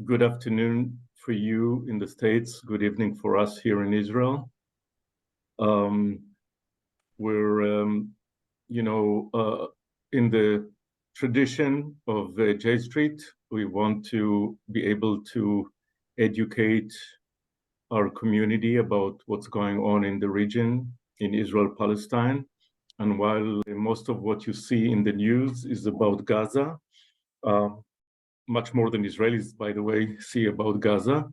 Good afternoon for you in the States. Good evening for us here in Israel. We're, in the tradition of J Street, we want to be able to educate our community about what's going on in the region in Israel-Palestine. And while most of what you see in the news is about Gaza, much more than Israelis, by the way, see about Gaza,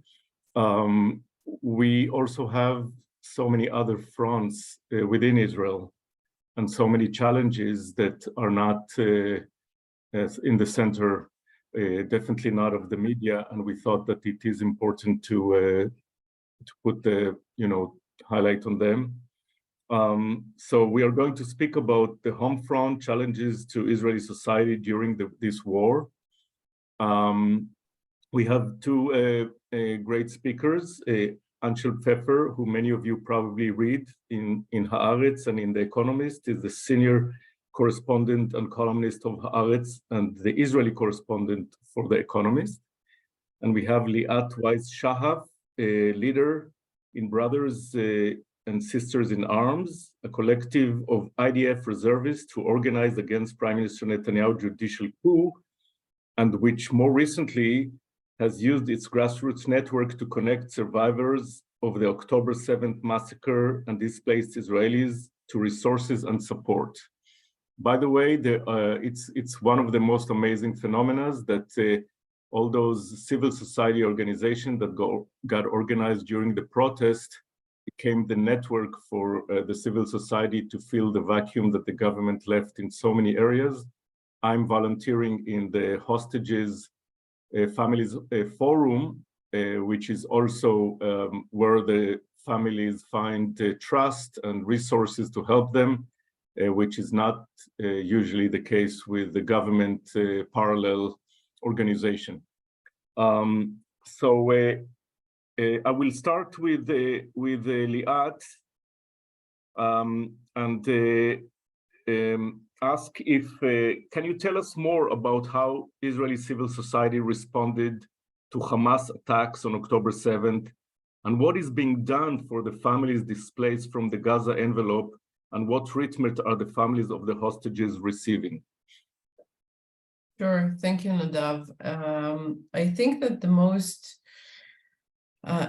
we also have so many other fronts within Israel and so many challenges that are not in the center, definitely not of the media. And we thought that it is important to put the, highlight on them. So we are going to speak about the Homefront challenges to Israeli society during this war. We have two great speakers, Anshel Pfeffer, who many of you probably read in Haaretz and in The Economist, is the senior correspondent and columnist of Haaretz and the Israeli correspondent for The Economist. And we have Liat Weiss Shahaf, a leader in Brothers and Sisters in Arms, a collective of IDF reservists who organized against Prime Minister Netanyahu's judicial coup, and which more recently has used its grassroots network to connect survivors of the October 7th massacre and displaced Israelis to resources and support. By the way, it's one of the most amazing phenomena that all those civil society organizations that got organized during the protest became the network for the civil society to fill the vacuum that the government left in so many areas. I'm volunteering in the Hostages Families Forum, which is also where the families find trust and resources to help them, which is not usually the case with the government parallel organization. So I will start with Liat and ask if, can you tell us more about how Israeli civil society responded to Hamas attacks on October 7th, and what is being done for the families displaced from the Gaza envelope, and what treatment are the families of the hostages receiving? Sure, thank you, Nadav. I think that the most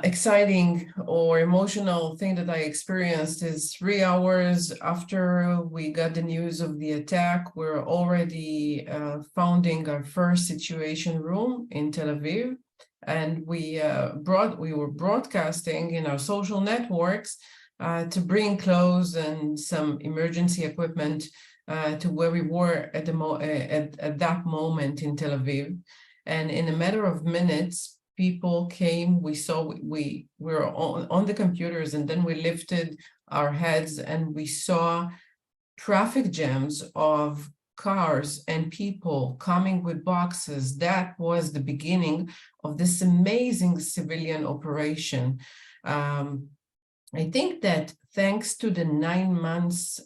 exciting or emotional thing that I experienced is 3 hours after we got the news of the attack. We're already founding our first situation room in Tel Aviv, and we were broadcasting in our social networks to bring clothes and some emergency equipment to where we were at that moment in Tel Aviv. And in a matter of minutes, people came, we were on the computers, and then we lifted our heads and we saw traffic jams of cars and people coming with boxes. That was the beginning of this amazing civilian operation. I think that thanks to the 9 months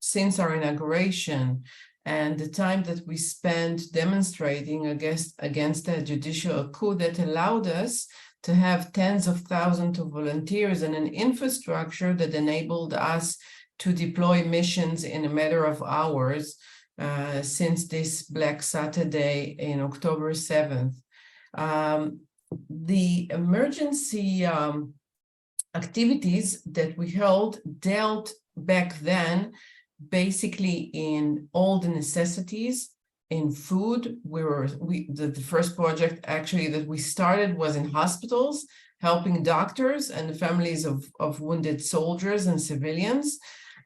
since our inauguration, and the time that we spent demonstrating against the judicial coup that allowed us to have tens of thousands of volunteers and an infrastructure that enabled us to deploy missions in a matter of hours since this Black Saturday in October 7th. The emergency activities that we held dealt back then basically in all the necessities, in food. The first project actually that we started was in hospitals, helping doctors and the families of wounded soldiers and civilians.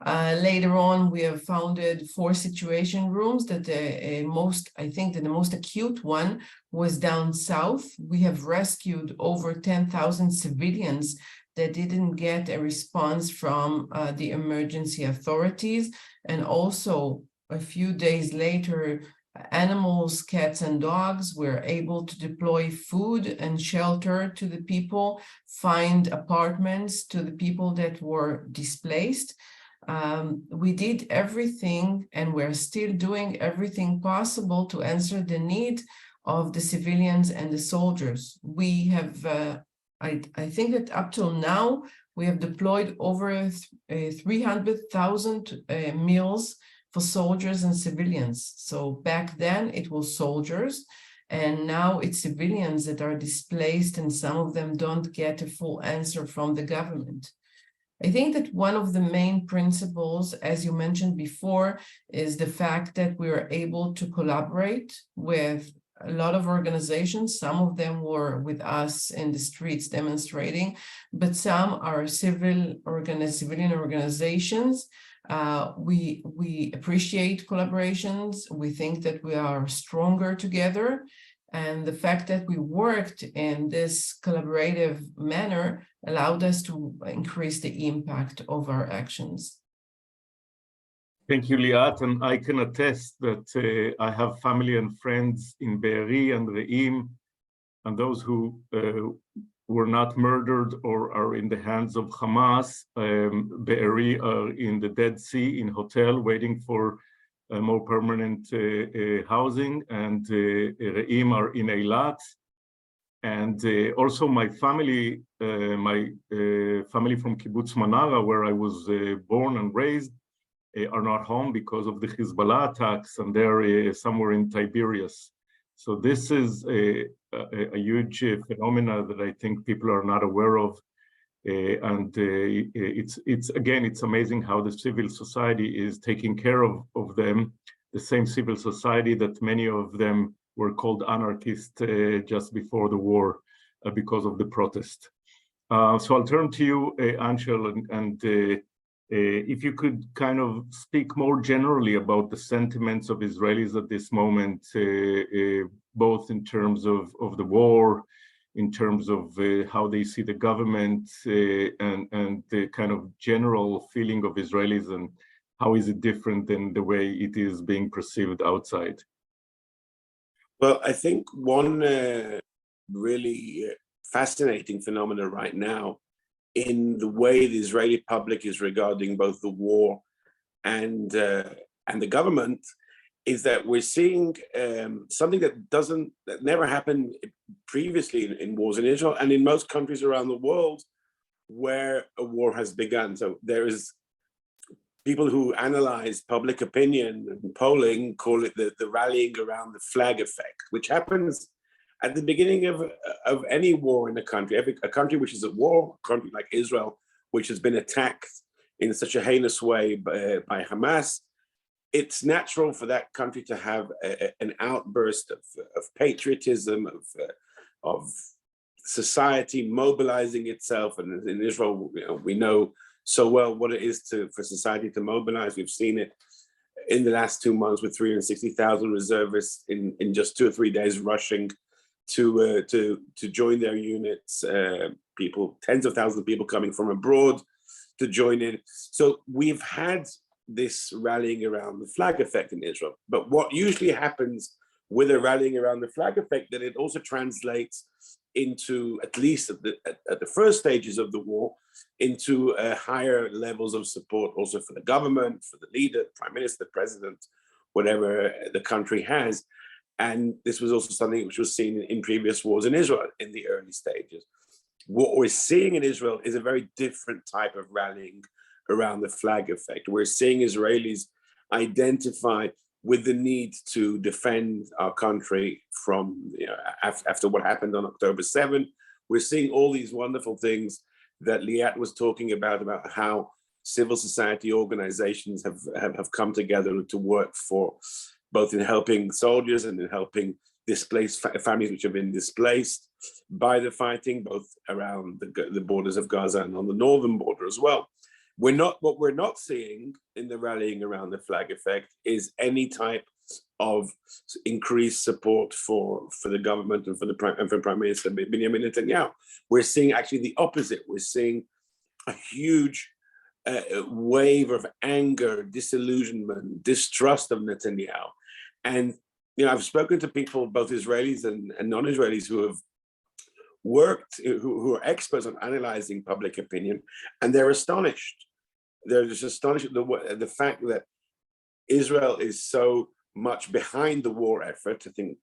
Later on, we have founded 4 situation rooms that the most acute one was down south. We have rescued over 10,000 civilians that didn't get a response from the emergency authorities. And also a few days later, animals, cats and dogs were able to deploy food and shelter to the people, find apartments to the people that were displaced. We did everything, and we're still doing everything possible to answer the need of the civilians and the soldiers. We have, I think that up till now, we have deployed over 300,000 meals for soldiers and civilians. So back then it was soldiers, and now it's civilians that are displaced, and some of them don't get a full answer from the government. I think that one of the main principles, as you mentioned before, is the fact that we are able to collaborate with a lot of organizations. Some of them were with us in the streets demonstrating, but some are civilian organizations. We appreciate collaborations. We think that we are stronger together. And the fact that we worked in this collaborative manner allowed us to increase the impact of our actions. Thank you, Liat, and I can attest that I have family and friends in Be'eri and Re'im, and those who were not murdered or are in the hands of Hamas. Be'eri are in the Dead Sea in hotel waiting for more permanent housing, and Re'im are in Eilat. And also my family from Kibbutz Manara, where I was born and raised, are not home because of the Hezbollah attacks, and they're somewhere in Tiberias. So this is a huge phenomena that I think people are not aware of. And it's amazing how the civil society is taking care of them, the same civil society that many of them were called anarchists just before the war because of the protest. So I'll turn to you, Anshel, and if you could kind of speak more generally about the sentiments of Israelis at this moment, both in terms of the war, in terms of how they see the government, and the kind of general feeling of Israelis, and how is it different than the way it is being perceived outside? Well, I think one really fascinating phenomenon right now in the way the Israeli public is regarding both the war and the government is that we're seeing something that never happened previously in wars in Israel and in most countries around the world where a war has begun. So there is people who analyze public opinion and polling call it the rallying around the flag effect, which happens at the beginning of any war in a country. A country which is at war, a country like Israel, which has been attacked in such a heinous way by Hamas, it's natural for that country to have an outburst of patriotism, of society mobilizing itself. And in Israel, we know so well what it is for society to mobilize. We've seen it in the last 2 months with 360,000 reservists in just 2 or 3 days rushing to join their units. Tens of thousands of people coming from abroad to join in. So we've had this rallying around the flag effect in Israel. But what usually happens with a rallying around the flag effect, that it also translates into, at least at the first stages of the war, into higher levels of support also for the government, for the leader, prime minister, president, whatever the country has. And this was also something which was seen in previous wars in Israel in the early stages. What we're seeing in Israel is a very different type of rallying around the flag effect. We're seeing Israelis identify with the need to defend our country from, after what happened on October 7. We're seeing all these wonderful things that Liat was talking about how civil society organizations have come together to work for both in helping soldiers and in helping displaced families which have been displaced by the fighting, both around the borders of Gaza and on the northern border as well. What we're not seeing in the rallying around the flag effect is any type of increased support for the government and for Prime Minister Benjamin Netanyahu. We're seeing actually the opposite. We're seeing a huge wave of anger, disillusionment, distrust of Netanyahu. And I've spoken to people, both Israelis and non-Israelis, who have worked, who are experts on analyzing public opinion, and they're astonished. They're just astonished at the fact that Israel is so much behind the war effort. I think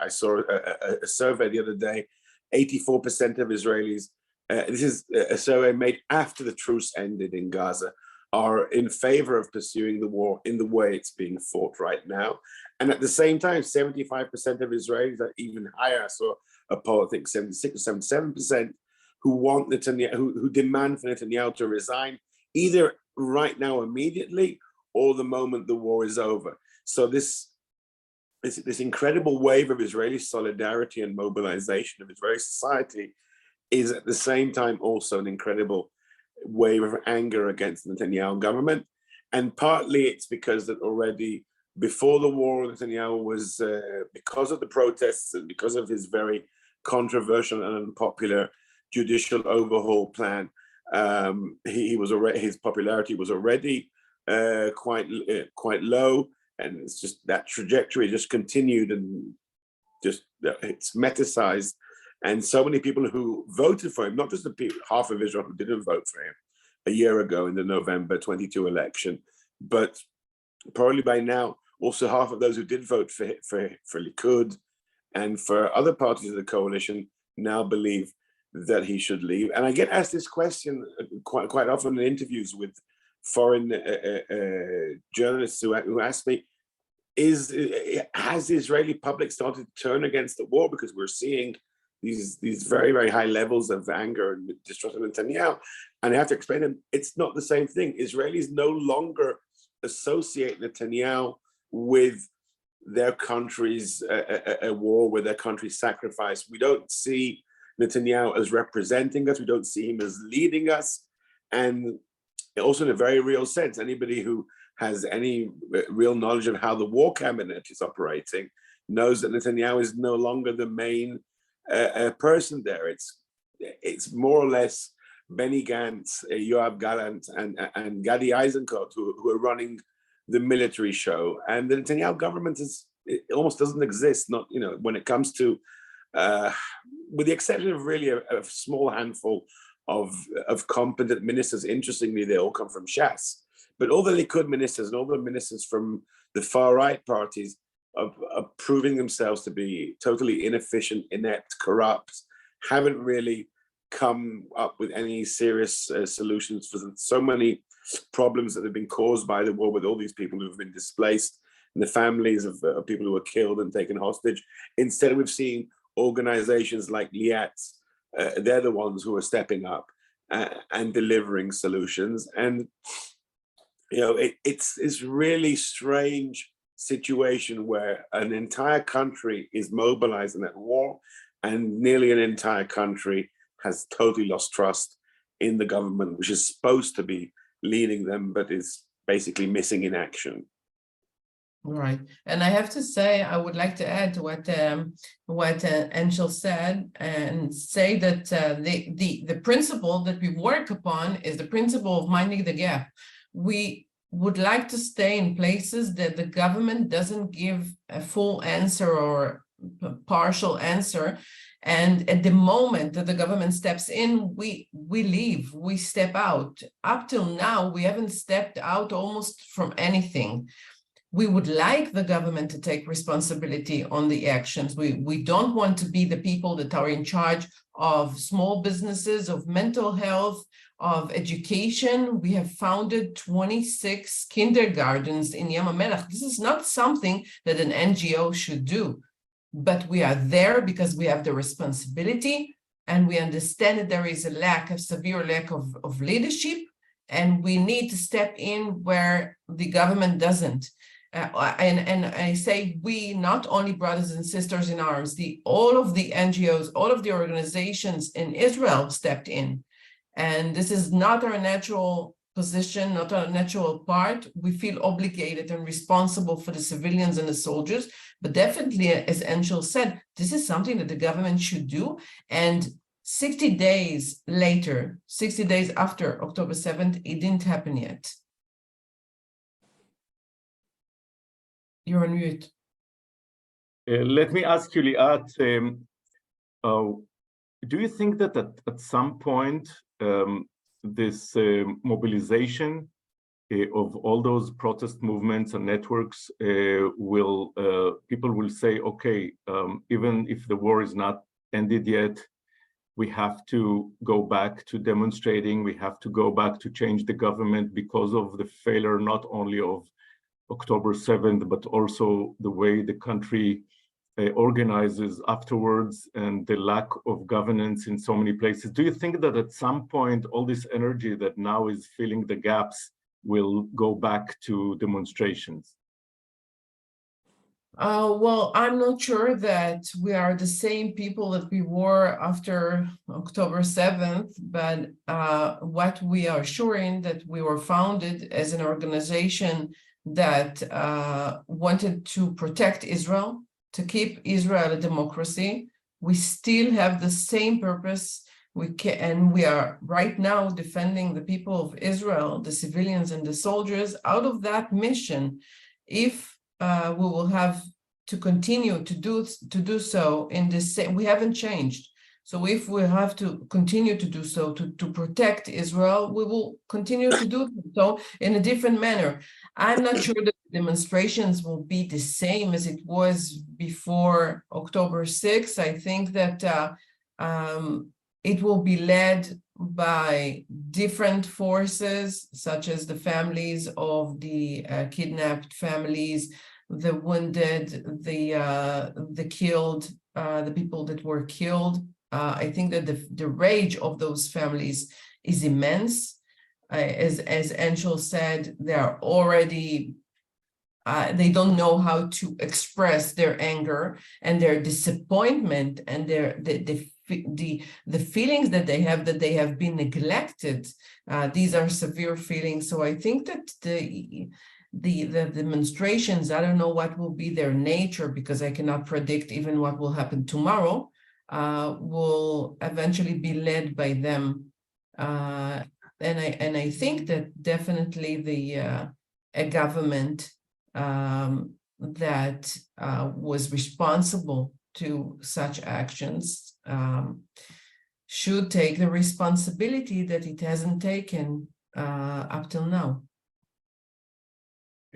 I saw a survey the other day, 84% of Israelis, this is a survey made after the truce ended in Gaza, are in favor of pursuing the war in the way it's being fought right now. And at the same time, 75% of Israelis, are even higher. I saw a poll, I think 76 or 77%, who want Netanyahu, who demand for Netanyahu to resign, either right now immediately or the moment the war is over. So this incredible wave of Israeli solidarity and mobilization of Israeli society is at the same time also an incredible wave of anger against the Netanyahu government. And partly it's because that already before the war, Netanyahu was, because of the protests and because of his very controversial and unpopular judicial overhaul plan, his popularity was already quite low, and it's just that trajectory just continued and just it's metasized. And so many people who voted for him, not just the people, half of Israel who didn't vote for him a year ago in the November 22 election, but probably by now also half of those who did vote for Likud and for other parties of the coalition now believe that he should leave. And I get asked this question quite often in interviews with foreign journalists who ask me, has the Israeli public started to turn against the war? Because we're seeing these very, very high levels of anger and distrust of Netanyahu. And I have to explain to them, it's not the same thing. Israelis no longer associate Netanyahu with their country's a war, with their country's sacrifice. We don't see Netanyahu as representing us. We don't see him as leading us. And also in a very real sense, anybody who has any real knowledge of how the war cabinet is operating knows that Netanyahu is no longer the main person there. It's more or less Benny Gantz, Yoav Gallant, and Gadi Eisenkot who are running the military show. And the Netanyahu government it almost doesn't exist. Not when it comes to, with the exception of really a small handful of competent ministers. Interestingly, they all come from Shas. But all the Likud ministers and all the ministers from the far right parties are proving themselves to be totally inefficient, inept, corrupt, haven't really come up with any serious solutions for so many problems that have been caused by the war, with all these people who've been displaced and the families of people who were killed and taken hostage. Instead, we've seen organizations like Liat, they're the ones who are stepping up and delivering solutions. And it's really strange situation where an entire country is mobilized in that war, and nearly an entire country has totally lost trust in the government, which is supposed to be leading them, but is basically missing in action. Right. And I have to say, I would like to add to what Anshel said, and say that the principle that we work upon is the principle of minding the gap. We would like to stay in places that the government doesn't give a full answer or partial answer. And at the moment that the government steps in, we leave, we step out. Up till now, we haven't stepped out almost from anything. We would like the government to take responsibility on the actions. We don't want to be the people that are in charge of small businesses, of mental health, of education. We have founded 26 kindergartens in Yam HaMelech. This is not something that an NGO should do, but we are there because we have the responsibility, and we understand that there is a severe lack of leadership, and we need to step in where the government doesn't. And I say we, not only brothers and sisters in arms, all of the NGOs, all of the organizations in Israel stepped in. And this is not our natural position, not our natural part. We feel obligated and responsible for the civilians and the soldiers. But definitely, as Anshel said, this is something that the government should do. And 60 days later, 60 days after October 7th, it didn't happen yet. You're on mute. Let me ask you, Liat, do you think that at some point this mobilization of all those protest movements and networks people will say, okay, even if the war is not ended yet, we have to go back to demonstrating, we have to go back to change the government because of the failure not only of October 7th, but also the way the country organizes afterwards and the lack of governance in so many places. Do you think that at some point all this energy that now is filling the gaps will go back to demonstrations? Well, I'm not sure that we are the same people that we were after October 7th, but what we are sure in that we were founded as an organization that wanted to protect Israel, to keep Israel a democracy. We still have the same purpose. And we are right now defending the people of Israel, the civilians and the soldiers. Out of that mission, if we will have to continue to do so in this same, we haven't changed. So if we have to continue to do so to protect Israel, we will continue to do so in a different manner. I'm not sure that demonstrations will be the same as it was before October 6th. I think that it will be led by different forces, such as the families of the kidnapped families, the wounded, the killed, the people that were killed. I think that the rage of those families is immense. As Anshel said, they are already, they don't know how to express their anger and their disappointment and the feelings that they have been neglected. These are severe feelings. So I think that the demonstrations, I don't know what will be their nature because I cannot predict even what will happen tomorrow, will eventually be led by them. And I think that definitely a government that was responsible to such actions should take the responsibility that it hasn't taken up till now.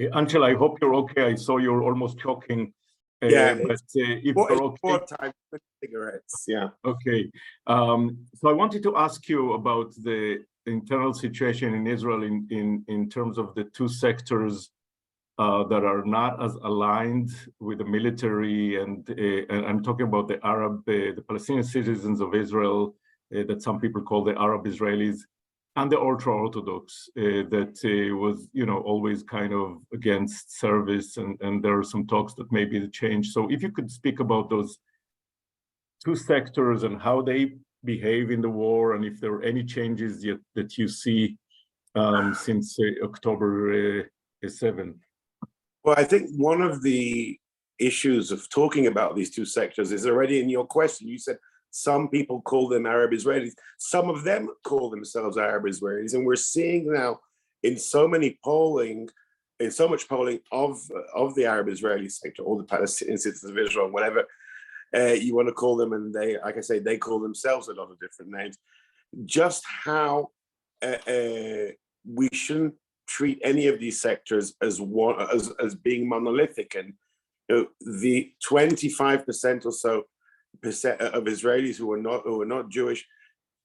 Anshel, I hope you're okay. I saw you're almost choking. Yeah, but if you're okay. 4 times cigarettes, yeah. Okay. So I wanted to ask you about the internal situation in Israel in terms of the two sectors that are not as aligned with the military, and I'm talking about the Palestinian citizens of Israel, that some people call the Arab Israelis, and the ultra-Orthodox that was, always kind of against service, and there are some talks that maybe the change. So if you could speak about those two sectors and how they behave in the war, and if there are any changes yet that you see since October 7th. Well, I think one of the issues of talking about these two sectors is already in your question. You said some people call them Arab Israelis. Some of them call themselves Arab Israelis. And we're seeing now in so much polling of the Arab Israeli sector, all the Palestinian citizens of Israel, whatever you want to call them. And they, like I say, they call themselves a lot of different names. Just how we shouldn't treat any of these sectors as being monolithic. And the 25% or so of Israelis who are not Jewish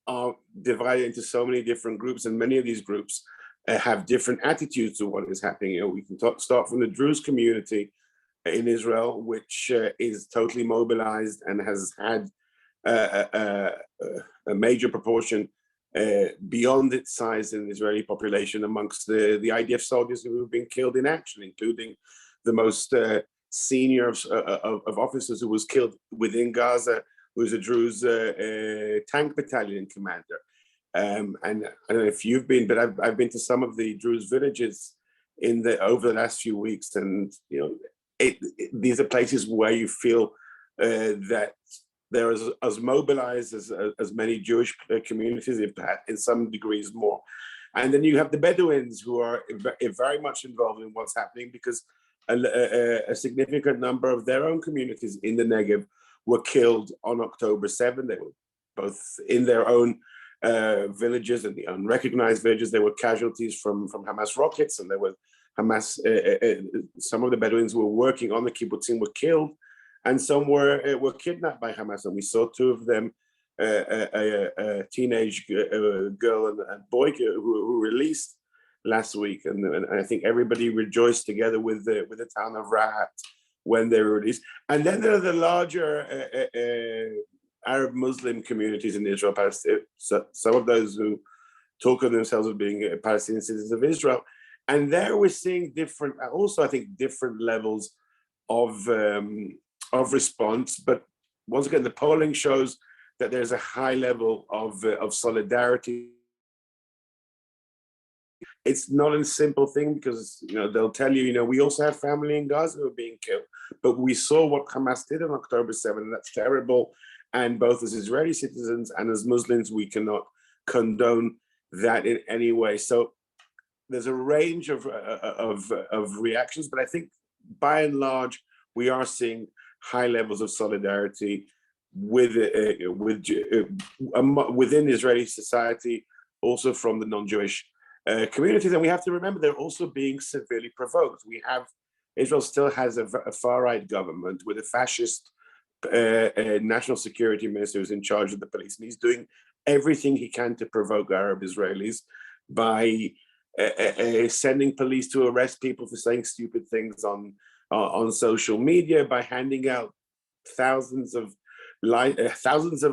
are divided into so many different groups, and many of these groups have different attitudes to what is happening. We can start from the Druze community in Israel, which is totally mobilized and has had a major proportion beyond its size in the Israeli population amongst the IDF soldiers who have been killed in action, including the most senior of officers who was killed within Gaza, who was a Druze tank battalion commander. And I don't know if you've been, but I've been to some of the Druze villages over the last few weeks, and these are places where you feel that they're as mobilized as many Jewish communities, in some degrees more. And then you have the Bedouins, who are very much involved in what's happening, because a significant number of their own communities in the Negev were killed on October 7th. They were both in their own villages and the unrecognized villages. There were casualties from Hamas rockets, and there were Hamas, some of the Bedouins who were working on the kibbutzim were killed, and some were kidnapped by Hamas. And we saw two of them, a teenage girl and boy who released last week. And I think everybody rejoiced together with the town of Rahat when they were released. And then there are the larger Arab Muslim communities in Israel, Palestine, some of those who talk of themselves as being Palestinian citizens of Israel. And there we're seeing different, also I think different levels of response. But once again, the polling shows that there's a high level of solidarity. It's not a simple thing because they'll tell you, we also have family in Gaza who are being killed. But we saw what Hamas did on October 7th, and that's terrible. And both as Israeli citizens and as Muslims, we cannot condone that in any way. So there's a range of reactions, but I think by and large, we are seeing high levels of solidarity within Israeli society, also from the non-Jewish communities. And we have to remember they're also being severely provoked. Israel still has a far-right government with a fascist national security minister who's in charge of the police, and he's doing everything he can to provoke Arab Israelis by sending police to arrest people for saying stupid things on social media, by handing out thousands of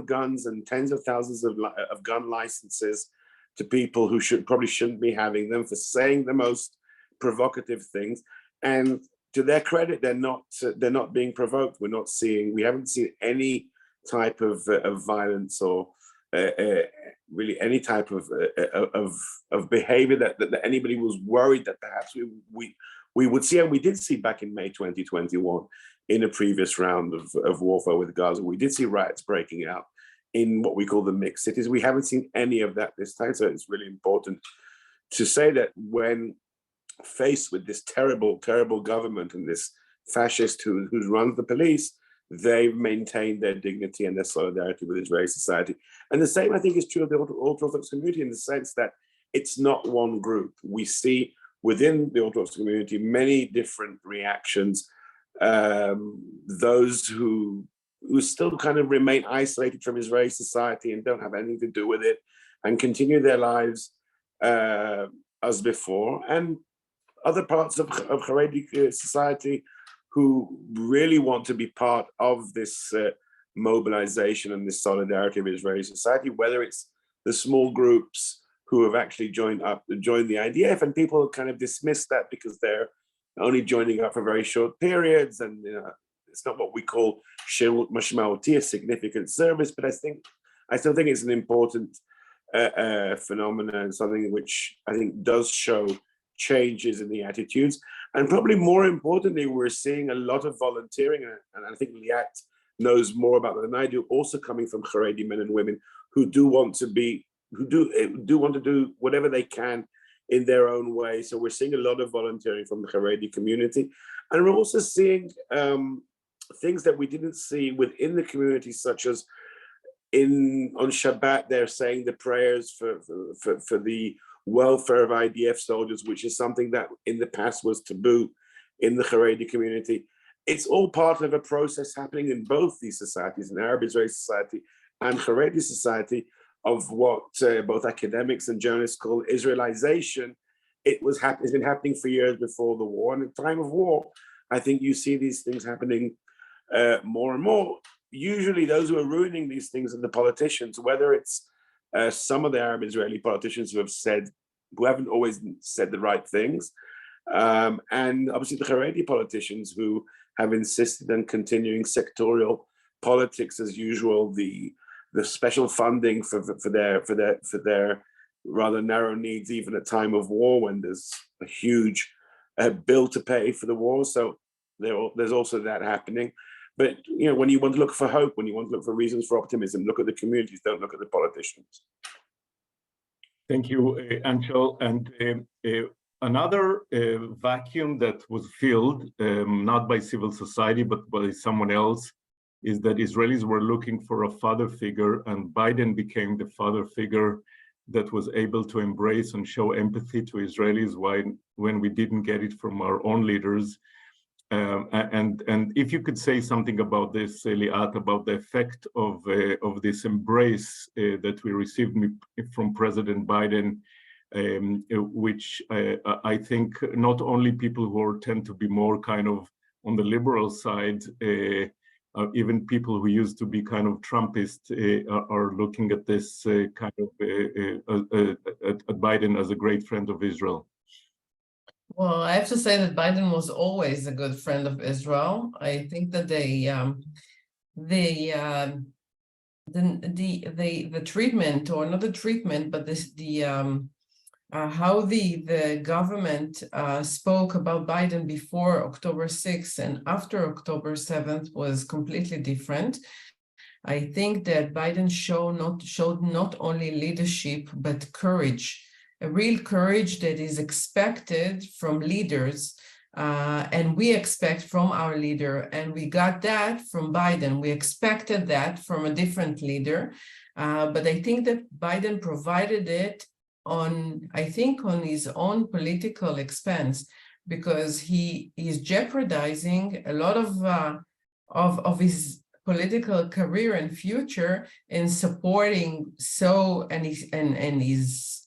guns and tens of thousands of gun licenses to people who probably shouldn't be having them, for saying the most provocative things. And to their credit, they're not being provoked. We haven't seen any type of violence or really any type of behavior that anybody was worried that perhaps we would see. And we did see back in May 2021 in a previous round of warfare with Gaza, we did see riots breaking out in what we call the mixed cities. We haven't seen any of that this time. So it's really important to say that when faced with this terrible, terrible government and this fascist who runs the police, they've maintained their dignity and their solidarity with Israeli society. And the same, I think, is true of the Orthodox community, in the sense that it's not one group. We see within the Orthodox community many different reactions. Those who still kind of remain isolated from Israeli society and don't have anything to do with it and continue their lives as before. And other parts of Haredi society who really want to be part of this mobilization and this solidarity of Israeli society, whether it's the small groups who have actually joined the IDF, and people kind of dismiss that because they're only joining up for very short periods, and it's not what we call shirut mashma'uti, a significant service. But I still think it's an important phenomenon, and something which I think does show changes in the attitudes. And probably more importantly, we're seeing a lot of volunteering, and I think Liat knows more about that than I do, also coming from Haredi men and women who do want to do whatever they can in their own way. So we're seeing a lot of volunteering from the Haredi community. And we're also seeing things that we didn't see within the community, such as on Shabbat, they're saying the prayers for the welfare of IDF soldiers, which is something that in the past was taboo in the Haredi community. It's all part of a process happening in both these societies, in Arab Israeli society and Haredi society, of what both academics and journalists call Israelization. It's been happening for years before the war. And in time of war, I think you see these things happening more and more. Usually those who are ruining these things are the politicians, whether it's some of the Arab Israeli politicians who haven't always said the right things. And obviously the Haredi politicians who have insisted on continuing sectorial politics as usual, the special funding for their rather narrow needs, even at time of war when there's a huge bill to pay for the war. So there's also that happening. But when you want to look for hope, when you want to look for reasons for optimism, look at the communities, don't look at the politicians. Thank you, Anshel. And another vacuum that was filled, not by civil society, but by someone else, is that Israelis were looking for a father figure, and Biden became the father figure that was able to embrace and show empathy to Israelis when we didn't get it from our own leaders. And if you could say something about this, Liat, about the effect of this embrace that we received from President Biden, which I think not only people who tend to be more kind of on the liberal side, even people who used to be kind of Trumpist are looking at this kind of at Biden as a great friend of Israel. Well, I have to say that Biden was always a good friend of Israel. I think that the treatment, or not the treatment, but how the government spoke about Biden before October 6th and after October 7th was completely different. I think that Biden showed not only leadership, but courage, a real courage that is expected from leaders, and we expect from our leader, and we got that from Biden. We expected that from a different leader, but I think that Biden provided it on his own political expense, because he is jeopardizing a lot of his political career and future in supporting he's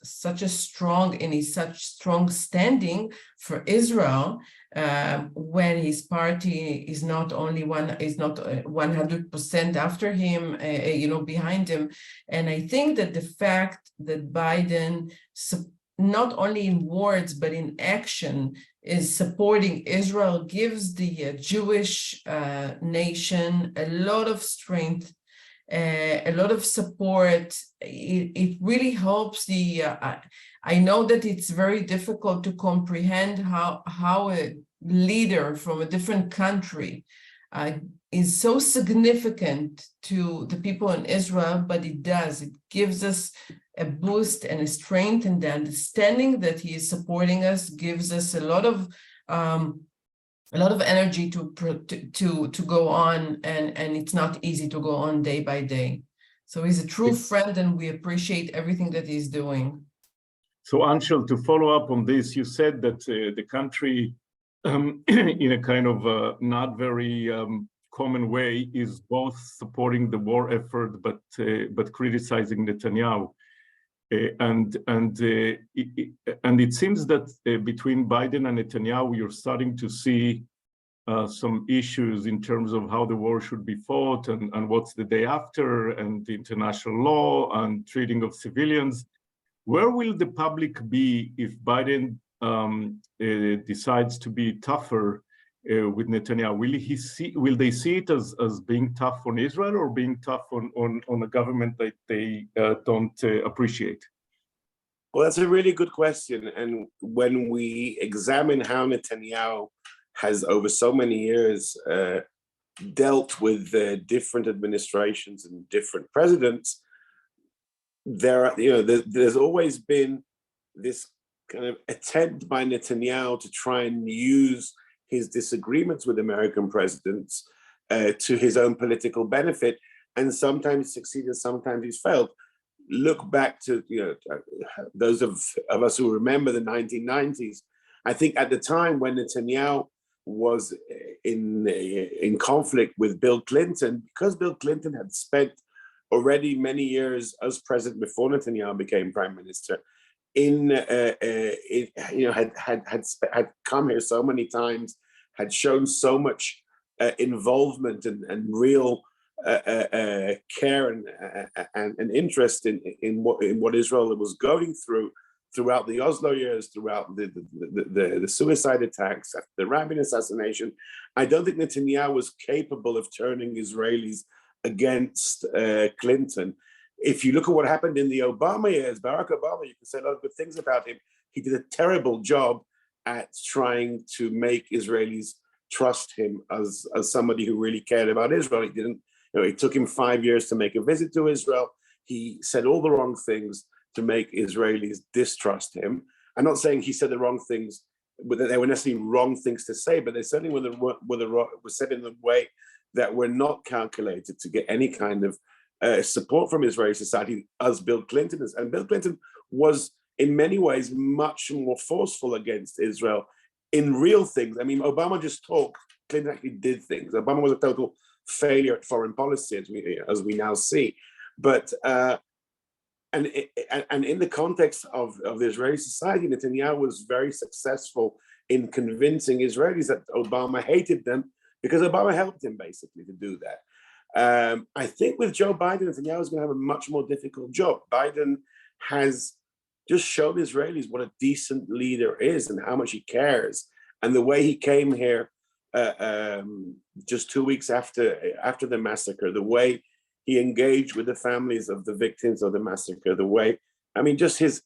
such strong standing for Israel, when his party is not 100% after him, behind him. And I think that the fact that Biden, not only in words but in action, is supporting Israel gives the Jewish nation a lot of strength, a lot of support. It really helps I know that it's very difficult to comprehend how a leader from a different country is so significant to the people in Israel, but it gives us a boost and a strength, and the understanding that he is supporting us gives us a lot of energy to go on, and it's not easy to go on day by day. So he's a true friend, and we appreciate everything that he's doing. So Anshel, to follow up on this, you said that the country, in a kind of not very common way, is both supporting the war effort but criticizing Netanyahu. And it seems that between Biden and Netanyahu, you're starting to see some issues in terms of how the war should be fought, and what's the day after, and the international law, and treating of civilians. Where will the public be if Biden decides to be tougher with Netanyahu? Will they see it as being tough on Israel, or being tough on a government that they don't appreciate? Well, that's a really good question. And when we examine how Netanyahu has over so many years dealt with different administrations and different presidents, there's always been this kind of attempt by Netanyahu to try and use his disagreements with American presidents to his own political benefit, and sometimes succeeded, sometimes he's failed. Look back to those of us who remember the 1990s. I think at the time when Netanyahu was in conflict with Bill Clinton, because Bill Clinton had spent already many years as president before Netanyahu became prime minister, had come here so many times, had shown so much involvement and real care and interest in what Israel was going throughout the Oslo years, throughout the suicide attacks, the Rabin assassination. I don't think Netanyahu was capable of turning Israelis against Clinton. If you look at what happened in the Obama years, Barack Obama, you can say a lot of good things about him. He did a terrible job at trying to make Israelis trust him as somebody who really cared about Israel. He didn't. It took him 5 years to make a visit to Israel. He said all the wrong things to make Israelis distrust him. I'm not saying he said the wrong things, but they were necessarily wrong things to say, but they certainly were said in the way that were not calculated to get any kind of support from Israeli society as Bill Clinton is. And Bill Clinton was in many ways much more forceful against Israel in real things. I mean, Obama just talked, Clinton actually did things. Obama was a total failure at foreign policy, as we now see. But and in the context of the Israeli society, Netanyahu was very successful in convincing Israelis that Obama hated them because Obama helped him basically to do that. I think with Joe Biden, Netanyahu is going to have a much more difficult job. Biden has just shown Israelis what a decent leader is and how much he cares. And the way he came here just 2 weeks after the massacre, the way he engaged with the families of the victims of the massacre, the way, I mean, just his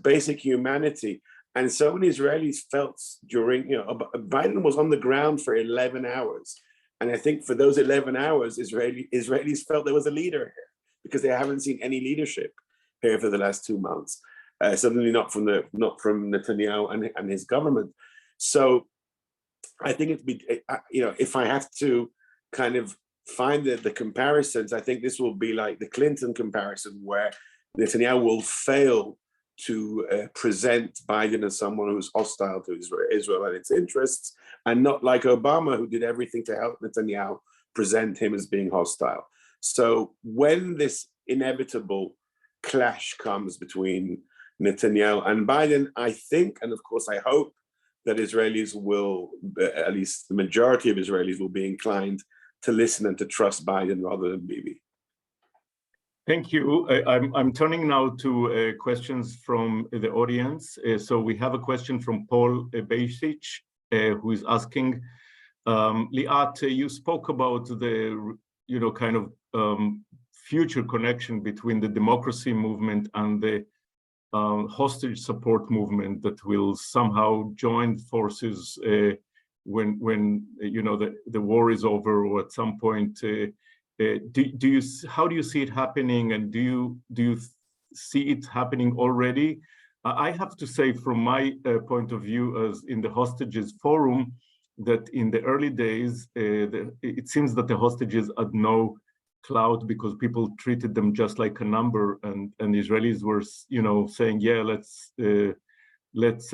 basic humanity. And so many Israelis felt during, Biden was on the ground for 11 hours. And I think for those 11 hours, Israelis felt there was a leader here because they haven't seen any leadership here for the last 2 months. Certainly not from Netanyahu and his government. So I think it'd be, if I have to kind of find the comparisons, I think this will be like the Clinton comparison, where Netanyahu will fail to present Biden as someone who's hostile to Israel and its interests, and not like Obama, who did everything to help Netanyahu present him as being hostile. So when this inevitable clash comes between Netanyahu and Biden, I think, and of course I hope, that Israelis will, at least the majority of Israelis will be inclined to listen and to trust Biden rather than Bibi. Thank you. I'm turning now to questions from the audience. So we have a question from Paul Beisic, who is asking, Liat, you spoke about the, future connection between the democracy movement and the hostage support movement that will somehow join forces when the war is over, or at some point. How do you see it happening, and do you see it happening already? I have to say, from my point of view, as in the hostages forum, that in the early days, it seems that the hostages had no clout because people treated them just like a number, and Israelis were, saying, yeah, let's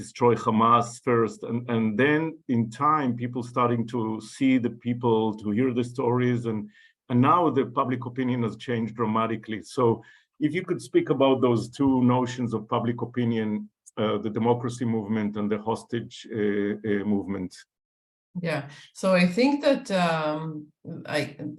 destroy Hamas first, and then in time, people starting to see the people, to hear the stories, and now the public opinion has changed dramatically. So if you could speak about those two notions of public opinion, the democracy movement and the hostage movement. Yeah, so I think that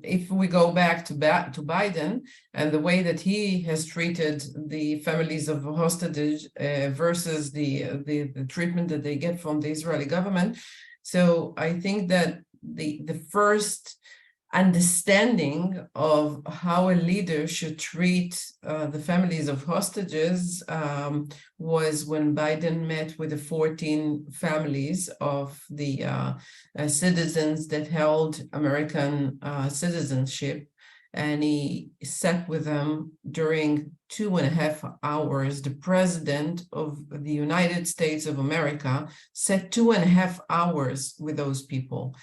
if we go back to Biden and the way that he has treated the families of hostages versus the treatment that they get from the Israeli government, so I think that the first understanding of how a leader should treat the families of hostages was when Biden met with the 14 families of the citizens that held American citizenship, and he sat with them during 2.5 hours. The president of the United States of America sat 2.5 hours with those people.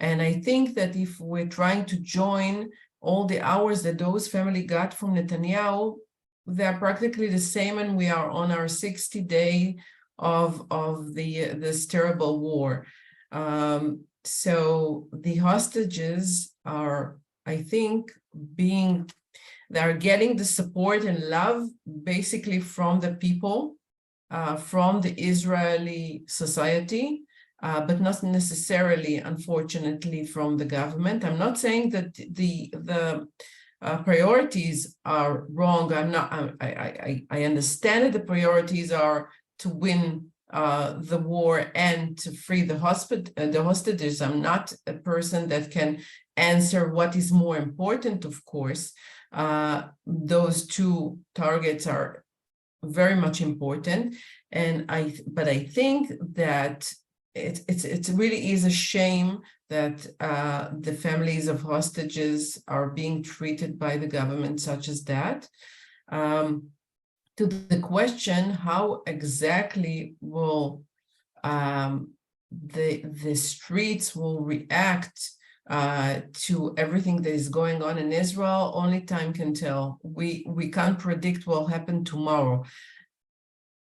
And I think that if we're trying to join all the hours that those families got from Netanyahu, they're practically the same, and we are on our 60th day of this terrible war. So the hostages are, I think, they're getting the support and love basically from the people, from the Israeli society, but not necessarily, unfortunately, from the government. I'm not saying that the priorities are wrong. I understand that the priorities are to win the war and to free the hostages. I'm not a person that can answer what is more important, of course. Those two targets are very much important, but I think that it really is a shame that the families of hostages are being treated by the government such as that. To the question, how exactly will the streets will react to everything that is going on in Israel. Only time can tell. We can't predict what will happen tomorrow.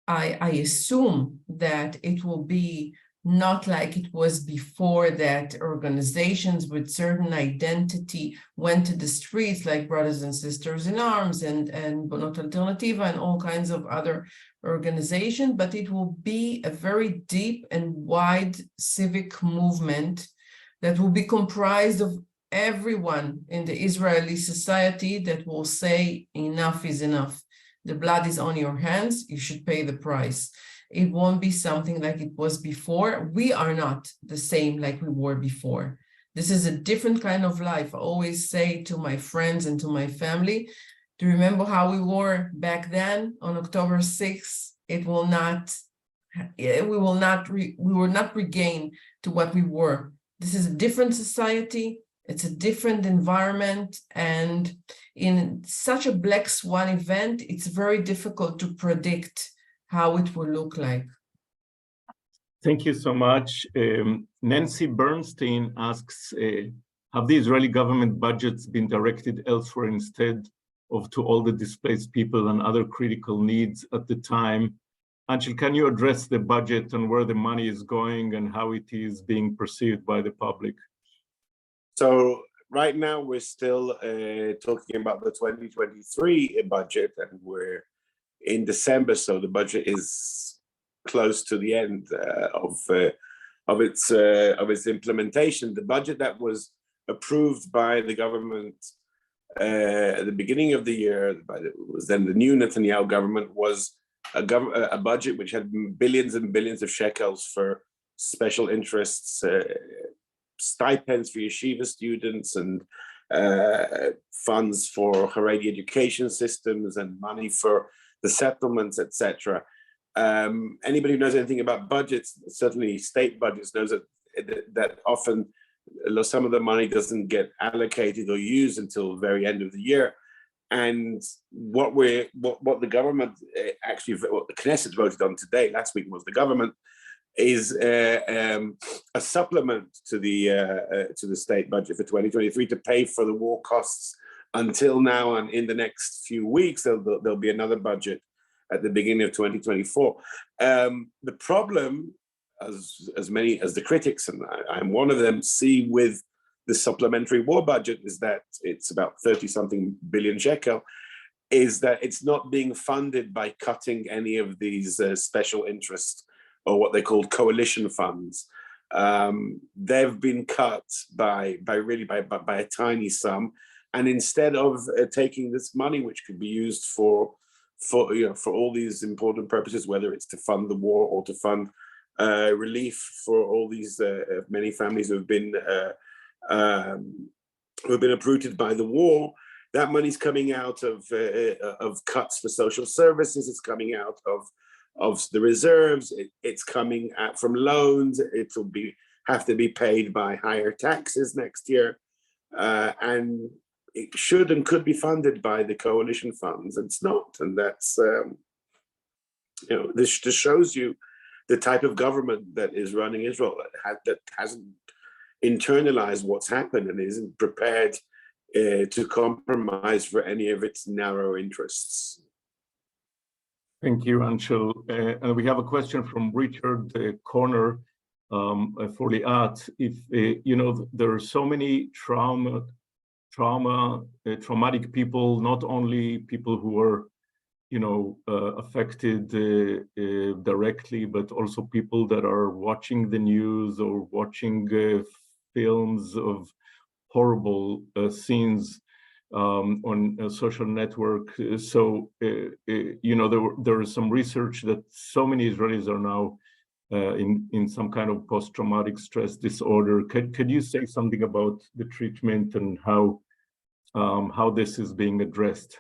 I assume that it will be not like it was before, that organizations with certain identity went to the streets, like Brothers and Sisters in Arms and Bonot Alternativa and all kinds of other organizations, but it will be a very deep and wide civic movement that will be comprised of everyone in the Israeli society that will say enough is enough. The blood is on your hands, you should pay the price. It won't be something like it was before. We are not the same like we were before. This is a different kind of life. I always say to my friends and to my family, do you remember how we were back then on October 6th? We will not regain to what we were. This is a different society. It's a different environment. And in such a black swan event, it's very difficult to predict how it will look like. Thank you so much. Nancy Bernstein asks, have the Israeli government budgets been directed elsewhere instead of to all the displaced people and other critical needs at the time? Anshel, can you address the budget and where the money is going and how it is being perceived by the public? So right now we're still talking about the 2023 budget, and we're in December, so the budget is close to the end of its implementation. The budget that was approved by the government at the beginning of the year, it was then the new Netanyahu government, was a budget which had billions and billions of shekels for special interests, stipends for yeshiva students, and funds for Haredi education systems, and money for the settlements, etc. Anybody who knows anything about budgets, certainly state budgets, knows that often some of the money doesn't get allocated or used until the very end of the year. And what the government what the Knesset voted on today, last week was the government, is a supplement to the state budget for 2023 to pay for the war costs until now, and in the next few weeks there'll be another budget at the beginning of 2024. The problem, as many as the critics, and I'm one of them, see with the supplementary war budget, is that it's about 30-something billion shekel, is that it's not being funded by cutting any of these special interests, or what they call coalition funds. They've been cut by a tiny sum, and instead of taking this money, which could be used for all these important purposes, whether it's to fund the war or to fund relief for all these many families who have been uprooted by the war, that money's coming out of cuts for social services. It's coming out of the reserves. It's coming out from loans. It will have to be paid by higher taxes next year, and it should and could be funded by the coalition funds. It's not, and that's this just shows you the type of government that is running Israel, that hasn't internalized what's happened and isn't prepared to compromise for any of its narrow interests. Thank you, Anshel. And we have a question from Richard Corner for Liat. If there are so many traumatic people, not only people who are affected directly, but also people that are watching the news or watching films of horrible scenes on a social network. So, there is some research that so many Israelis are now in some kind of post-traumatic stress disorder. Could you say something about the treatment and how this is being addressed?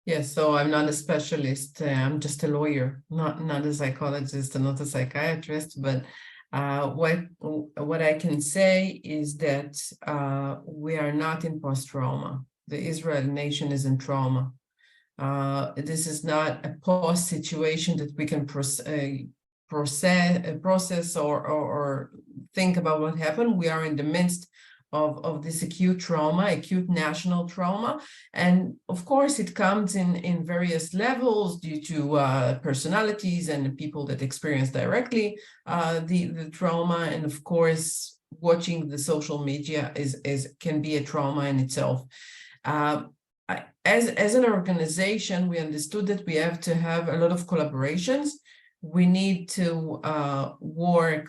Yes, so I'm not a specialist. I'm just a lawyer, not a psychologist and not a psychiatrist. But what I can say is that we are not in post-trauma. The Israeli nation is in trauma. This is not a post situation that we can process or think about what happened. We are in the midst of this acute trauma, acute national trauma. And of course, it comes in various levels due to personalities and people that experience directly the trauma. And of course, watching the social media can be a trauma in itself. As an organization, we understood that we have to have a lot of collaborations. We need to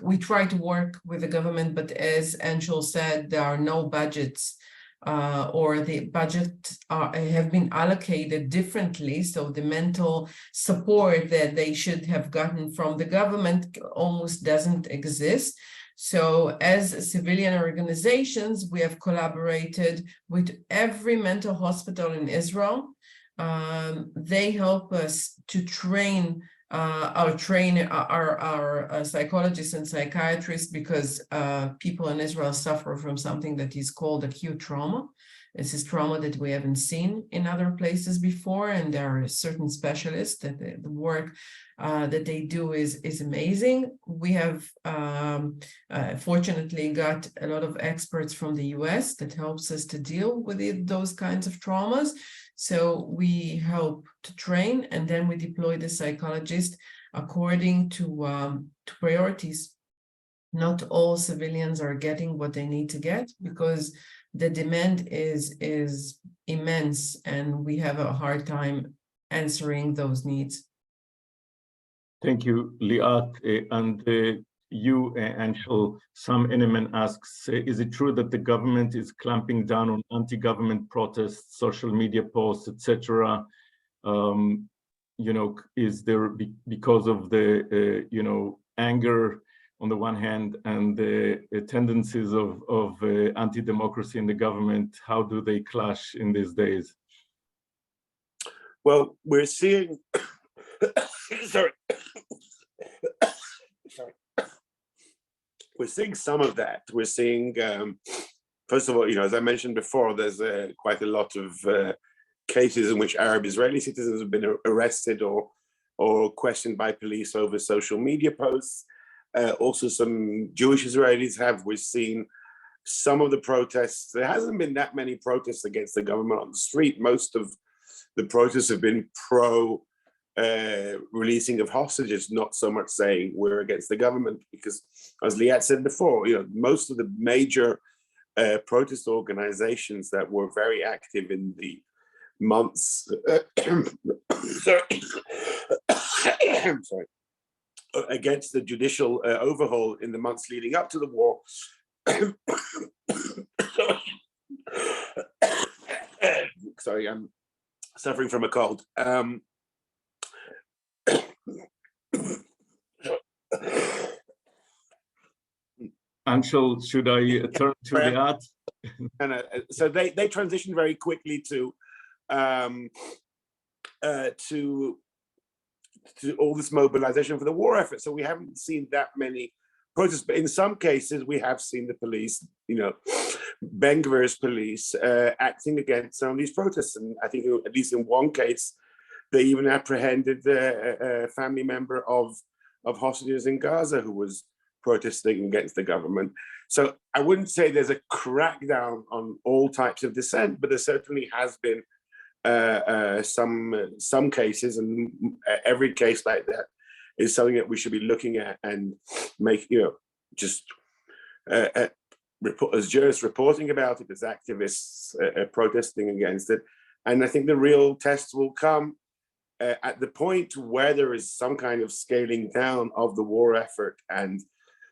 we try to work with the government, but as Anshel said, there are no budgets or the budget have been allocated differently. So the mental support that they should have gotten from the government almost doesn't exist. So as civilian organizations, we have collaborated with every mental hospital in Israel. They help us to train our psychologists and psychiatrists, because people in Israel suffer from something that is called acute trauma. This is trauma that we haven't seen in other places before, and there are certain specialists that the work that they do is amazing. We have fortunately got a lot of experts from the US that helps us to deal with those kinds of traumas. So we help to train, and then we deploy the psychologist according to priorities. Not all civilians are getting what they need to get, because the demand is immense, and we have a hard time answering those needs. Thank you, Liat. You, Anshel, some NMN asks, is it true that the government is clamping down on anti-government protests, social media posts, etc.? Is there, because of the, anger on the one hand and the tendencies of anti-democracy in the government, how do they clash in these days? Well, we're seeing, sorry. We're seeing some of that. We're seeing, first of all, as I mentioned before, there's quite a lot of cases in which Arab Israeli citizens have been arrested or questioned by police over social media posts. Also, some Jewish Israelis have. We've seen some of the protests. There hasn't been that many protests against the government on the street. Most of the protests have been pro releasing of hostages, not so much saying we're against the government, because as Liat said before, most of the major protest organizations that were very active in the months against the judicial overhaul in the months leading up to the war. Sorry, I'm suffering from a cold. Anshel, should I turn to Liat? So they transitioned very quickly to all this mobilization for the war effort. So we haven't seen that many protests, but in some cases we have seen the police, Ben-Gvir's police acting against some of these protests. And I think at least in one case, they even apprehended a family member of hostages in Gaza who was protesting against the government. So I wouldn't say there's a crackdown on all types of dissent, but there certainly has been some cases, and every case like that is something that we should be looking at and make, as journalists reporting about it, as activists protesting against it. And I think the real test will come at the point where there is some kind of scaling down of the war effort and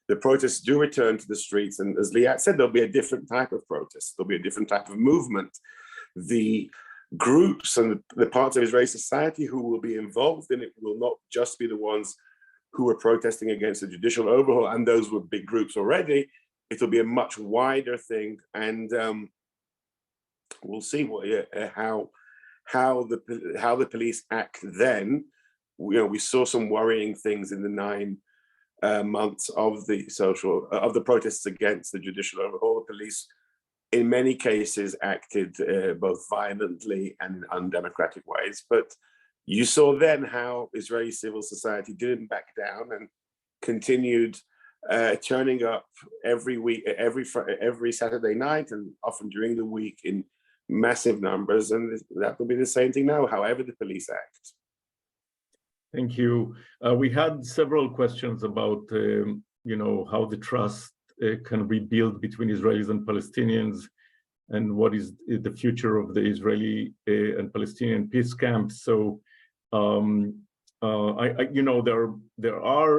the protests do return to the streets. And as Liat said, there'll be a different type of protest. There'll be a different type of movement. The groups and the parts of Israeli society who will be involved in it will not just be the ones who are protesting against the judicial overhaul, and those were big groups already. It'll be a much wider thing, and we'll see how the police act then. We saw some worrying things in the 9 months of the protests against the judicial overhaul. The police, in many cases, acted both violently and in undemocratic ways. But you saw then how Israeli civil society didn't back down, and continued turning up every week, every Saturday night, and often during the week in massive numbers. And that will be the same thing now, however the police act. Thank you. We had several questions about, how the trust can rebuild between Israelis and Palestinians, and what is the future of the Israeli and Palestinian peace camps. So, there are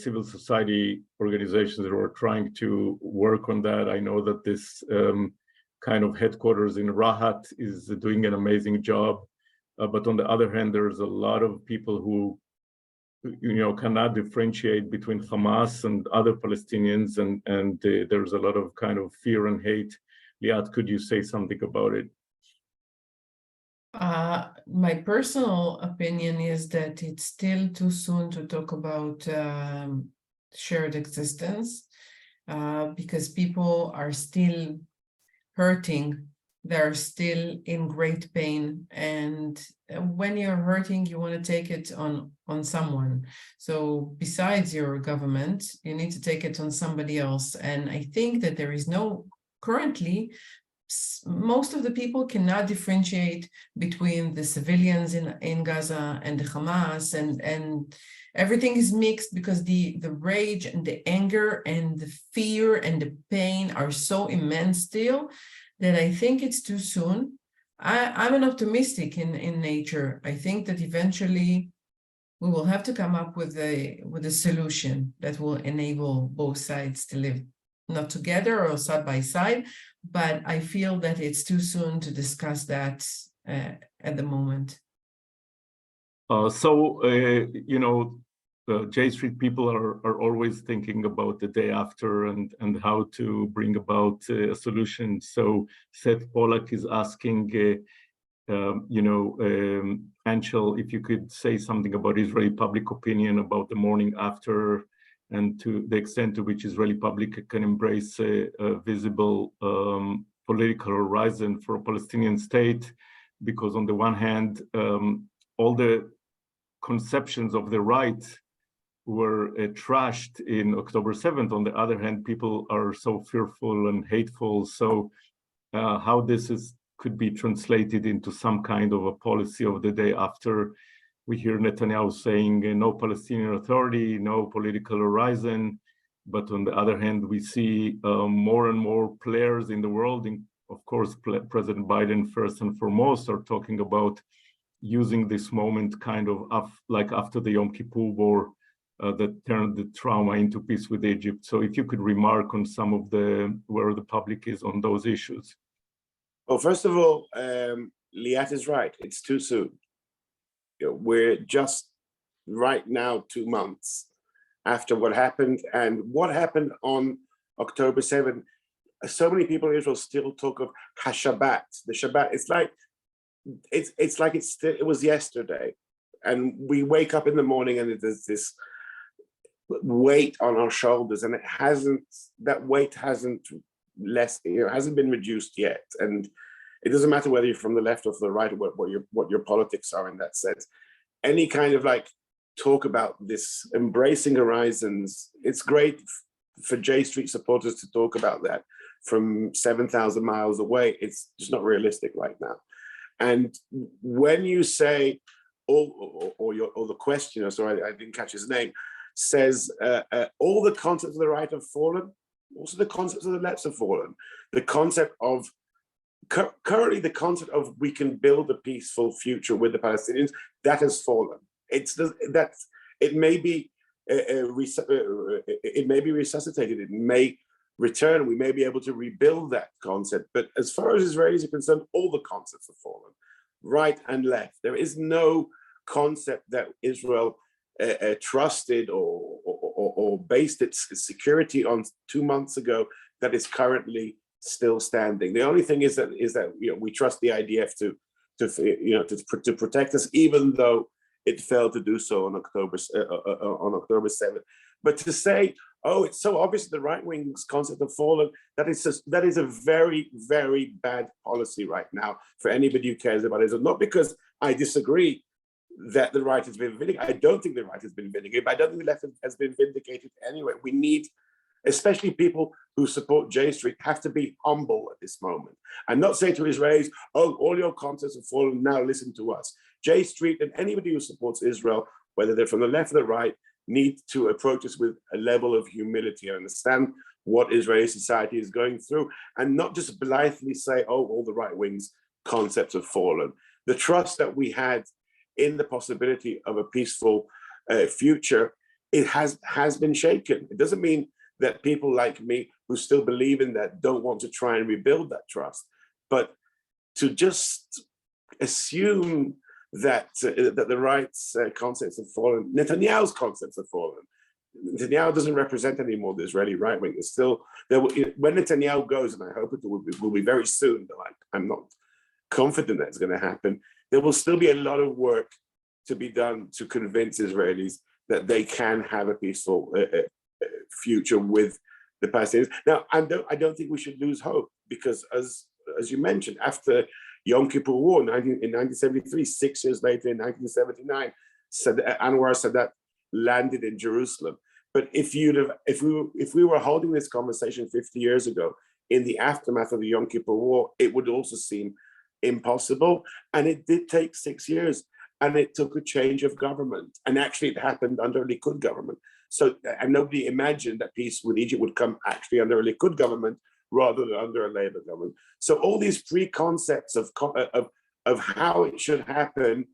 civil society organizations that are trying to work on that. I know that this kind of headquarters in Rahat is doing an amazing job. But on the other hand, there's a lot of people who, cannot differentiate between Hamas and other Palestinians, and there's a lot of kind of fear and hate. Liat, could you say something about it? My personal opinion is that it's still too soon to talk about shared existence, because people are still hurting. They're still in great pain, and when you're hurting, you want to take it on someone. So besides your government, you need to take it on somebody else. And I think that there is currently, most of the people cannot differentiate between the civilians in Gaza and the Hamas, and everything is mixed, because the rage and the anger and the fear and the pain are so immense still, that I think it's too soon. I'm an optimistic in nature. I think that eventually we will have to come up with a solution that will enable both sides to live not together or side by side, but I feel that it's too soon to discuss that at the moment. J Street people are always thinking about the day after and how to bring about a solution. So Seth Pollack is asking, Anshel, if you could say something about Israeli public opinion about the morning after, and to the extent to which Israeli public can embrace a visible political horizon for a Palestinian state, because on the one hand, all the conceptions of the right were trashed in October 7th. On the other hand, people are so fearful and hateful. So how this could be translated into some kind of a policy of the day after. We hear Netanyahu saying no Palestinian Authority, no political horizon. But on the other hand, we see more and more players in the world. Of course, President Biden, first and foremost, are talking about using this moment kind of like after the Yom Kippur War, that turned the trauma into peace with Egypt. So if you could remark on some of where the public is on those issues. Well, first of all, Liat is right. It's too soon. We're just right now 2 months after what happened, and what happened on October 7th. So many people in Israel still talk of Hashabbat. The Shabbat. It's like it was yesterday, and we wake up in the morning and there's this weight on our shoulders, and that weight hasn't been reduced yet. And it doesn't matter whether you're from the left or from the right, or what your politics are in that sense. Any kind of talk about this embracing horizons, it's great for J Street supporters to talk about that from 7,000 miles away. It's just not realistic right now. And when you say, or the questioner, sorry, I didn't catch his name, says all the concepts of the right have fallen, also the concepts of the left have fallen. The concept of, currently the concept of we can build a peaceful future with the Palestinians, that has fallen. It may be resuscitated, it may return, we may be able to rebuild that concept. But as far as Israelis are concerned, all the concepts have fallen, right and left. There is no concept that Israel trusted or based its security on 2 months ago that is currently still standing. The only thing is that we trust the IDF to protect us, even though it failed to do so on October 7th. But to say, oh, it's so obvious the right wing's concept of fallen, that is a very, very bad policy right now for anybody who cares about Israel. Not because I disagree that the right has been vindicated. I don't think the right has been vindicated, but I don't think the left has been vindicated anyway. We need, especially people who support J Street, have to be humble at this moment. I'm not saying to Israelis, oh, all your concepts have fallen, now listen to us. J Street and anybody who supports Israel, whether they're from the left or the right, need to approach us with a level of humility and understand what Israeli society is going through, and not just blithely say, oh, all the right wing's concepts have fallen. The trust that we had in the possibility of a peaceful future, it has been shaken. It doesn't mean that people like me who still believe in that don't want to try and rebuild that trust, but to just assume that that the right's concepts have fallen, Netanyahu's concepts have fallen. Netanyahu doesn't represent anymore the Israeli right wing. It's still there. When Netanyahu goes, and I hope it will be very soon, but I'm not confident that's going to happen. There will still be a lot of work to be done to convince Israelis that they can have a peaceful future with the Palestinians. Now, I don't think we should lose hope, because as you mentioned, after Yom Kippur War in 1973, 6 years later in 1979, Anwar Sadat landed in Jerusalem. But if we were holding this conversation 50 years ago, in the aftermath of the Yom Kippur War, it would also seem impossible. And it did take 6 years, and it took a change of government. And actually it happened under a Likud government. So, and nobody imagined that peace with Egypt would come actually under a Likud government rather than under a Labour government. So all these preconcepts of how it should happen,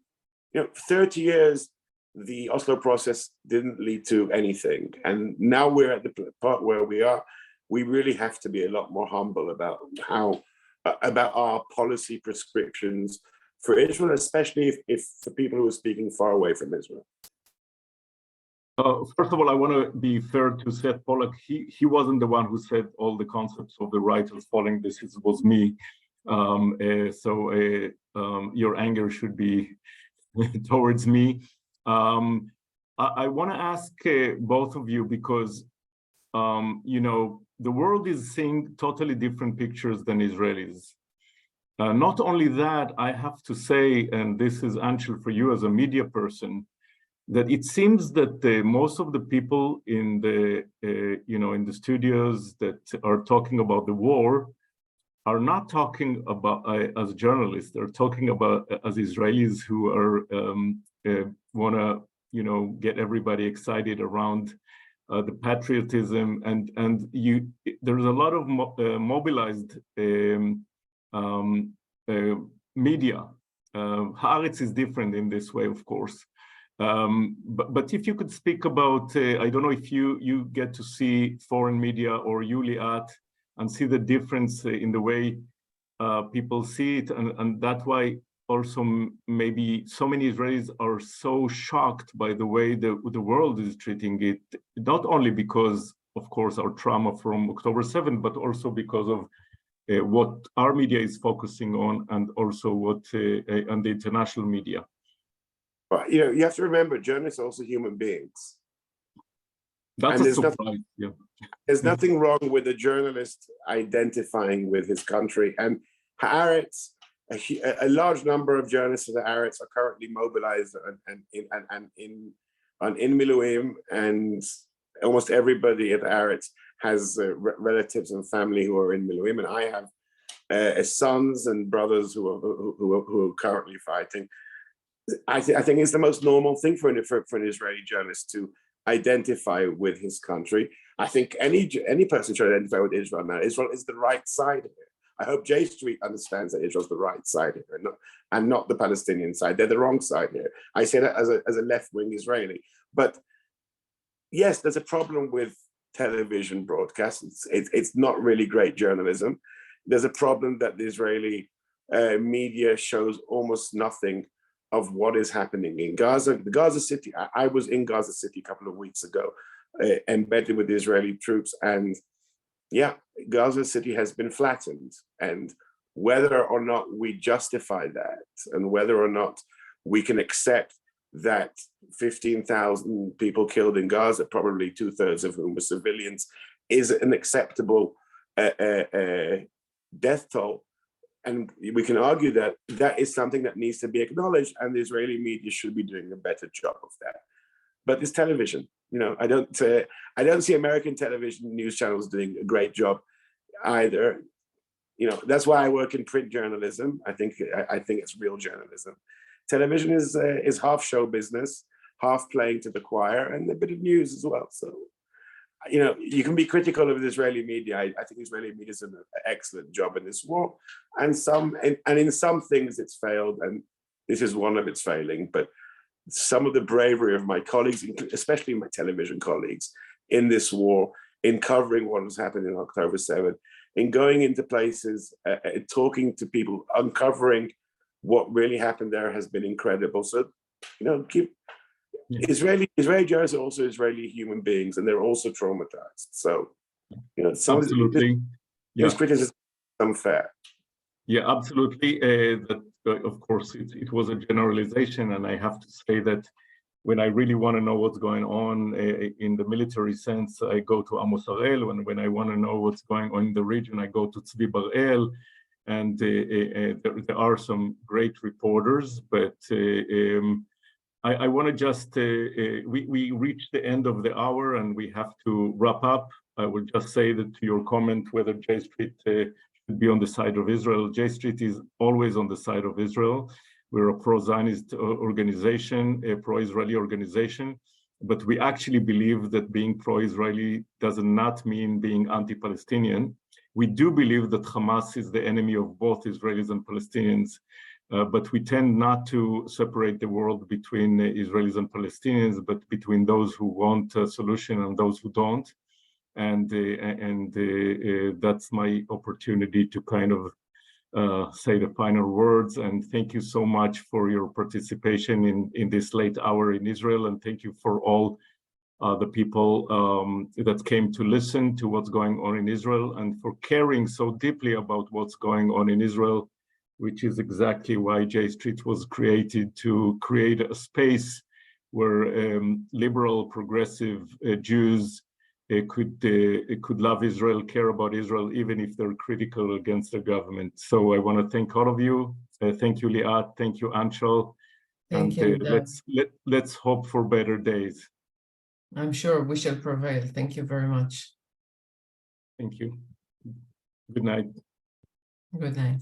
30 years, the Oslo process didn't lead to anything. And now we're at the part where we really have to be a lot more humble about our policy prescriptions for Israel, especially if for people who are speaking far away from Israel. First of all, I want to be fair to Seth Pollack. He wasn't the one who said all the concepts of the right is falling. This was me. So your anger should be towards me. I want to ask both of you, because the world is seeing totally different pictures than Israelis. Not only that, I have to say, and this is Anshel for you as a media person, that it seems that most of the people in the in the studios that are talking about the war are not talking about as journalists. They're talking about as Israelis who are want to get everybody excited around the patriotism, and there's a lot of mobilized media. Haaretz is different in this way, of course. But if you could speak about, I don't know if you get to see foreign media or you, Liat, and see the difference in the way people see it, and that's why also maybe so many Israelis are so shocked by the way the world is treating it, not only because, of course, our trauma from October 7th, but also because of what our media is focusing on, and also what and the international media. But you have to remember, journalists are also human beings. That's a surprise. There's nothing wrong with a journalist identifying with his country. And Haaretz, a large number of journalists at Haaretz are currently mobilized and in Miluim, and almost everybody at Haaretz has relatives and family who are in Miluim, and I have sons and brothers who are currently fighting. I think it's the most normal thing for an Israeli journalist to identify with his country. I think any person should identify with Israel now. Israel is the right side of it. I hope J Street understands that Israel's the right side here, and not the Palestinian side. They're the wrong side here. I say that as a left-wing Israeli. But yes, there's a problem with television broadcasts. It's not really great journalism. There's a problem that the Israeli media shows almost nothing of what is happening in Gaza. The Gaza City, I was in Gaza City a couple of weeks ago, embedded with the Israeli troops, and yeah, Gaza City has been flattened. And whether or not we justify that, and whether or not we can accept that 15,000 people killed in Gaza, probably 2/3 of whom were civilians, is an acceptable death toll, And we can argue that that is something that needs to be acknowledged, and the Israeli media should be doing a better job of that. But it's television. I don't see American television news channels doing a great job either. That's why I work in print journalism. I think it's real journalism. Television is half show business, half playing to the choir, and a bit of news as well. So, you can be critical of the Israeli media. I think Israeli media is an excellent job in this war, and in some things it's failed, and this is one of its failing. But some of the bravery of my colleagues, especially my television colleagues, in this war, in covering what was happening on October 7th, in going into places, talking to people, uncovering what really happened there has been incredible. So, Israeli journalists are also Israeli human beings, and they're also traumatized. So, absolutely, this criticism is unfair. Yeah, absolutely. Of course, it was a generalization, and I have to say that when I really want to know what's going on in the military sense, I go to Amos Harel. When I want to know what's going on in the region, I go to Tzvi Bar-El. And there are some great reporters, but I want to just, we reached the end of the hour and we have to wrap up. I will just say that to your comment, whether J Street should be on the side of Israel. J Street is always on the side of Israel. We're a pro-Zionist organization, a pro-Israeli organization, but we actually believe that being pro-Israeli does not mean being anti-Palestinian. We do believe that Hamas is the enemy of both Israelis and Palestinians, but we tend not to separate the world between Israelis and Palestinians, but between those who want a solution and those who don't. And that's my opportunity to kind of say the final words. And thank you so much for your participation in this late hour in Israel. And thank you for all the people that came to listen to what's going on in Israel and for caring so deeply about what's going on in Israel, which is exactly why J Street was created, to create a space where liberal, progressive Jews could love Israel, care about Israel, even if they're critical against the government. So I want to thank all of you. Thank you, Liat. Thank you, Anshel. Thank you. Let's hope for better days. I'm sure we shall prevail. Thank you very much. Thank you. Good night. Good night.